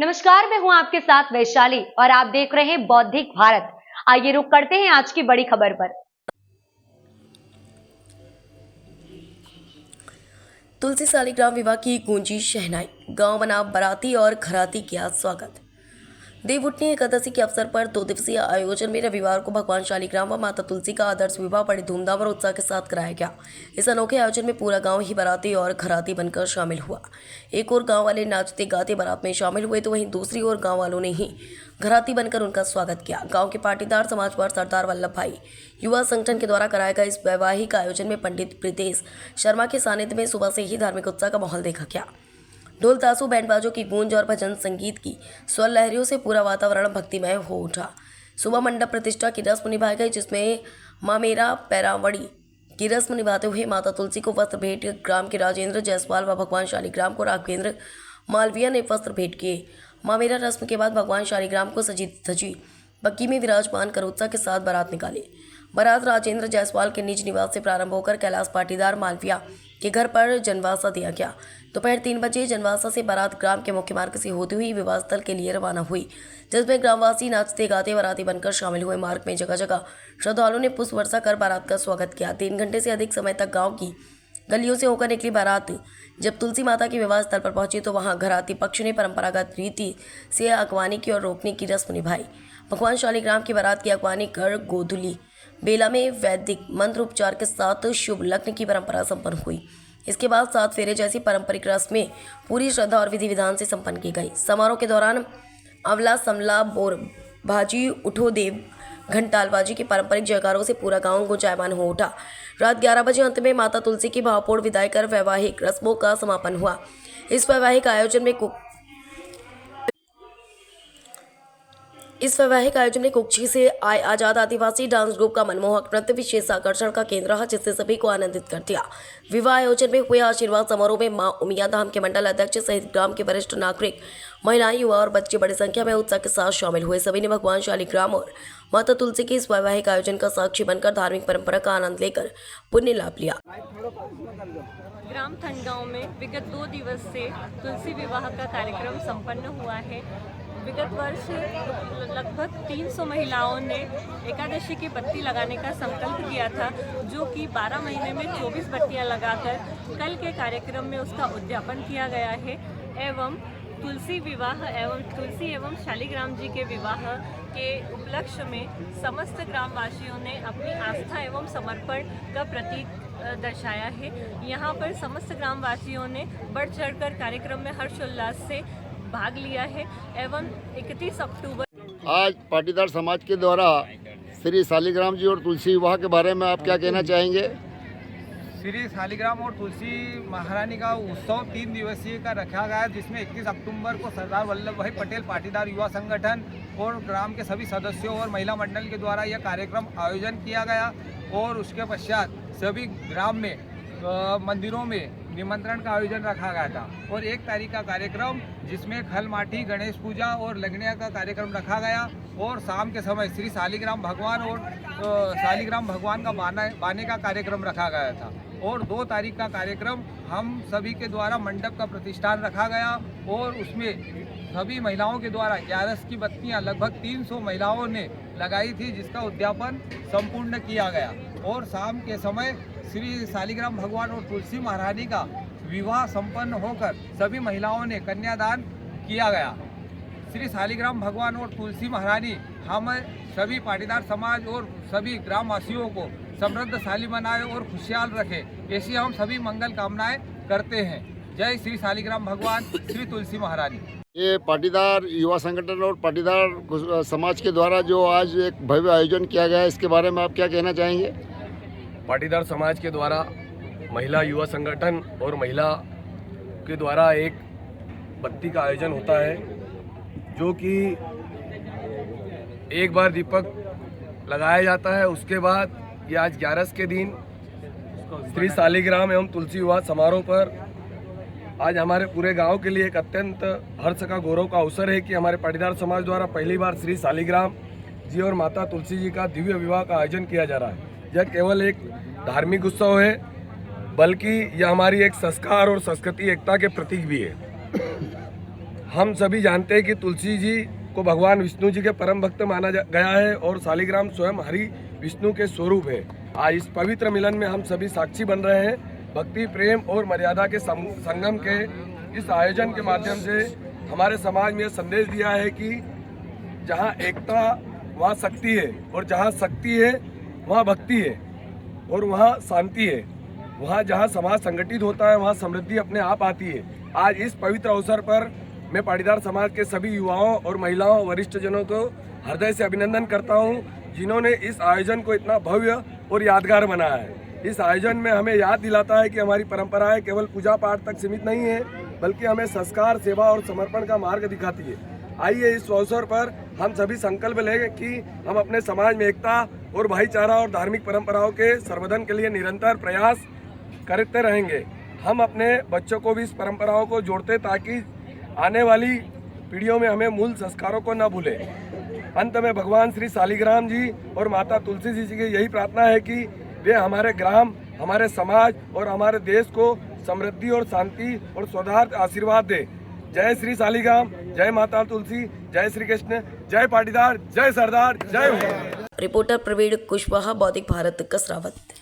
नमस्कार, मैं हूं आपके साथ वैशाली और आप देख रहे हैं बौद्धिक भारत। आइए रुक करते हैं आज की बड़ी खबर पर। तुलसी शालिग्राम विवाह की गूंजी शहनाई, गांव बना बाराती और खराती किया स्वागत। देवउठनी एकादशी के अवसर पर 2 दिवसीय आयोजन में रविवार को भगवान शालिग्राम व माता तुलसी का आदर्श विवाह बड़ी धूमधाम और उत्साह के साथ कराया गया। इस अनोखे आयोजन में पूरा गांव ही बाराती और खराती बनकर शामिल हुआ। एक और गांव वाले नाचते गाते बारात में शामिल हुए तो वहीं दूसरी ओर गांव वालों ने ही घराती बनकर उनका स्वागत किया। गांव के पाटीदार समाज पर सरदार वल्लभ भाई युवा संगठन के द्वारा कराए गए इस वैवाहिक आयोजन में पंडित प्रीतेश शर्मा के सानिध्य में सुबह से ही धार्मिक उत्साह का माहौल देखा गया। ढोल ताशू बैंड बाजों की गूंज और भजन संगीत की स्वर लहरियों से पूरा वातावरण भक्तिमय हो उठा। सुबह मंडप प्रतिष्ठा की रस्म निभाई गई, जिसमें माँ मेरा पैरावड़ी की रस्म निभाते हुए माता तुलसी को वस्त्र भेंट, ग्राम के राजेंद्र जायसवाल व भगवान शालिग्राम को राघवेंद्र मालवीय ने वस्त्र भेंट किए। माँ मेरा रस्म के बाद भगवान शालिग्राम को सजी धजी बग्गी में विराजमान कर उत्साह के साथ बारात निकाली। बारात राजेंद्र जायसवाल के निज निवास से प्रारंभ होकर कैलाश पाटीदार मालविया के घर पर जनवासा दिया गया। दोपहर 3 बजे जनवासा से बारात ग्राम के मुख्य मार्ग से होती हुई विवाह स्थल के लिए रवाना हुई, जिसमें ग्रामवासी नाचते गाते बाराती बनकर शामिल हुए। मार्ग में जगह जगह श्रद्धालुओं ने पुष्प वर्षा कर बारात का स्वागत किया। 3 घंटे से अधिक समय तक गाँव की गलियों से होकर निकली बारात जब तुलसी माता के विवाह स्थल पर पहुंची तो वहां घराती पक्ष ने परंपरागत रीति से अगवानी की और रोकने की रस्म निभाई। भगवान शालिग्राम की बारात की अगवानी कर गोधुली बेला में वैदिक मंत्र उपचार के साथ शुभ लग्न की परंपरा संपन्न हुई। इसके बाद 7 फेरे जैसी पारंपरिक रस्में पूरी श्रद्धा और विधि विधान से संपन्न की गई। समारोह के दौरान अवला समला बोर भाजी उठो देव घंटालबाजी के पारंपरिक जयकारों से पूरा गांव गुंजायमान हो उठा। रात 11 बजे अंत में माता तुलसी की भावपूर्ण विदाई कर वैवाहिक रस्मों का समापन हुआ। इस वैवाहिक आयोजन में कुक्षी से आए आजाद आदिवासी डांस ग्रुप का मनमोहक नृत्य विशेष आकर्षण का केंद्र रहा, जिससे सभी को आनंदित कर दिया। विवाह आयोजन में हुए आशीर्वाद समारोह में मां उमिया धाम के मंडल अध्यक्ष सहित ग्राम के वरिष्ठ नागरिक, महिलाएं, युवा और बच्चे बड़ी संख्या में उत्साह के साथ शामिल हुए। सभी ने भगवान शालिग्राम और माता तुलसी के इस वैवाहिक आयोजन का साक्षी बनकर धार्मिक परंपरा का आनंद लेकर पुण्य लाभ लिया। ग्राम थनगांव में विगत 2 दिवस से तुलसी विवाह का कार्यक्रम संपन्न हुआ है। विगत वर्ष लगभग 300 महिलाओं ने एकादशी की बत्ती लगाने का संकल्प किया था, जो कि 12 महीने में 24 बत्तियां लगाकर कल के कार्यक्रम में उसका उद्यापन किया गया है। एवं तुलसी विवाह एवं शालिग्राम जी के विवाह के उपलक्ष्य में समस्त ग्रामवासियों ने अपनी आस्था एवं समर्पण का प्रतीक दर्शाया है। यहाँ पर समस्त ग्रामवासियों ने बढ़ चढ़कर कार्यक्रम में हर्षोल्लास से भाग लिया है। एवं 31 अक्टूबर आज पाटीदार समाज के द्वारा श्री शालिग्राम जी और तुलसी विवाह के बारे में आप क्या कहना चाहेंगे? श्री शालिग्राम और तुलसी महारानी का उत्सव 3 दिवसीय का रखा गया, जिसमें 21 अक्टूबर को सरदार वल्लभ भाई पटेल पाटीदार युवा संगठन और ग्राम के सभी सदस्यों और महिला मंडल के द्वारा यह कार्यक्रम आयोजन किया गया। और उसके पश्चात सभी ग्राम में मंदिरों में निमंत्रण का आयोजन रखा गया था। और 1 तारीख का कार्यक्रम जिसमें खल माटी, गणेश पूजा और लगनिया का कार्यक्रम रखा गया। और शाम के समय श्री शालिग्राम भगवान और शालिग्राम भगवान का बाने का कार्यक्रम रखा गया था। और 2 तारीख का कार्यक्रम हम सभी के द्वारा मंडप का प्रतिष्ठान रखा गया और उसमें सभी महिलाओं के द्वारा 11 की बत्तियाँ लगभग 300 महिलाओं ने लगाई थी, जिसका उद्यापन संपूर्ण किया गया। और शाम के समय श्री शालिग्राम भगवान और तुलसी महारानी का विवाह संपन्न होकर सभी महिलाओं ने कन्यादान किया गया। श्री शालिग्राम भगवान और तुलसी महारानी हम सभी पाटीदार समाज और सभी ग्रामवासियों को समृद्धशाली बनाए और खुशहाल रखे, ऐसी हम सभी मंगल कामनाएं करते हैं। जय श्री शालिग्राम भगवान, श्री तुलसी महारानी। ये पाटीदार युवा संगठन और पाटीदार समाज के द्वारा जो आज एक भव्य आयोजन किया गया है, इसके बारे में आप क्या कहना चाहेंगे? पाटीदार समाज के द्वारा महिला युवा संगठन और महिला के द्वारा एक बत्ती का आयोजन होता है, जो कि एक बार दीपक लगाया जाता है। उसके बाद ये आज 11 के दिन श्री शालिग्राम एवं तुलसी विवाह समारोह पर आज हमारे पूरे गांव के लिए एक अत्यंत हर्ष का, गौरव का अवसर है कि हमारे पाटीदार समाज द्वारा पहली बार श्री शालिग्राम जी और माता तुलसी जी का दिव्य विवाह का आयोजन किया जा रहा है। यह केवल एक धार्मिक उत्सव है, बल्कि यह हमारी एक संस्कार और संस्कृति एकता के प्रतीक भी है। हम सभी जानते हैं कि तुलसी जी को भगवान विष्णु जी के परम भक्त माना गया है और शालिग्राम स्वयं हरि विष्णु के स्वरूप है। आज इस पवित्र मिलन में हम सभी साक्षी बन रहे हैं। भक्ति, प्रेम और मर्यादा के संगम के इस आयोजन के माध्यम से हमारे समाज में संदेश दिया है कि जहाँ एकता वहाँ शक्ति है, और जहाँ शक्ति है वहाँ भक्ति है, और वहाँ शांति है। वहाँ जहाँ समाज संगठित होता है वहाँ समृद्धि अपने आप आती है। आज इस पवित्र अवसर पर मैं पाटीदार समाज के सभी युवाओं और महिलाओं, वरिष्ठ जनों को हृदय से अभिनंदन करता हूँ, जिन्होंने इस आयोजन को इतना भव्य और यादगार बनाया है। इस आयोजन में हमें याद दिलाता है कि हमारी परंपराएं केवल पूजा पाठ तक सीमित नहीं है, बल्कि हमें संस्कार, सेवा और समर्पण का मार्ग दिखाती है। आइए इस अवसर पर हम सभी संकल्प लें कि हम अपने समाज में एकता और भाईचारा और धार्मिक परंपराओं के संवर्धन के लिए निरंतर प्रयास करते रहेंगे। हम अपने बच्चों को भी इस परंपराओं को जोड़ते ताकि आने वाली पीढ़ियों में हमें मूल संस्कारों को न भूलें। अंत में भगवान श्री शालिग्राम जी और माता तुलसी जी की यही प्रार्थना है कि वे हमारे ग्राम, हमारे समाज और हमारे देश को समृद्धि और शांति और सौहार्द आशीर्वाद दे। जय श्री शालिग्राम, जय माता तुलसी, जय श्री कृष्ण, जय पाटीदार, जय सरदार, जय भीम। रिपोर्टर प्रवीण कुशवाहा, बौद्धिक भारत, कसरावत।